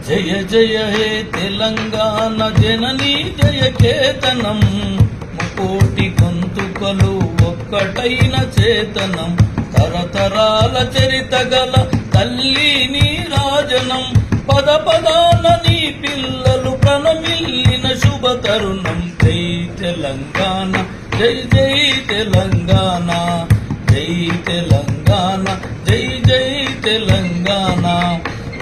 జయ జయ హే తెలంగాణ జననీ జయ కేతనం ముకోటి గొంతుకలు ఒక్కటైన చేతనం తరతరాల చరిత గల తల్లి నీ రాజనం పద పదాన నీ పిల్లలు ప్రణమిల్లిన శుభ తరుణం జై తెలంగాణ జై జై తెలంగాణ జై తెలంగాణ జై జై తెలంగాణ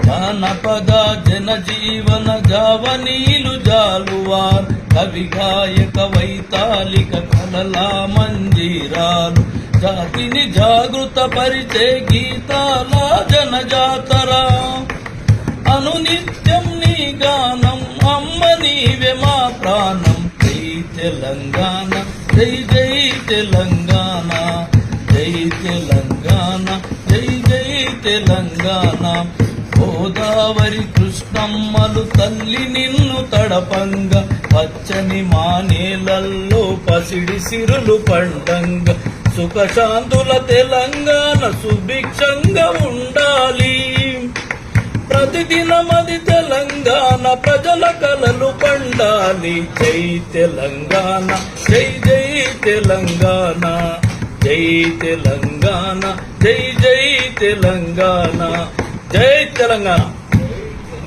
జానపద జనజీవన జావనీలు జాలువార్ కవి గాయక వైతాళిక కలలా మంజీరాలు జాతిని జాగృత పరిచే గీతాల జనజాతరా అనునిత్యం నీ గానం అమ్మ నీవే మా ప్రాణం జై తెలంగాణ జై జై తెలంగాణ జై తెలంగాణ జై జై తెలంగాణ గోదావరి కృష్ణమ్మలు తల్లి నిన్ను తడపంగ పచ్చని మానేలల్లో పసిడి సిరులు పండంగ సుఖశాంతుల తెలంగాణ సుభిక్షంగా ఉండాలి ప్రతిదినమది తెలంగాణ ప్రజల కలలు పండాలి జై తెలంగాణ జై జై తెలంగాణ జై తెలంగాణ జై జై తెలంగాణ జై తెలంగాణ।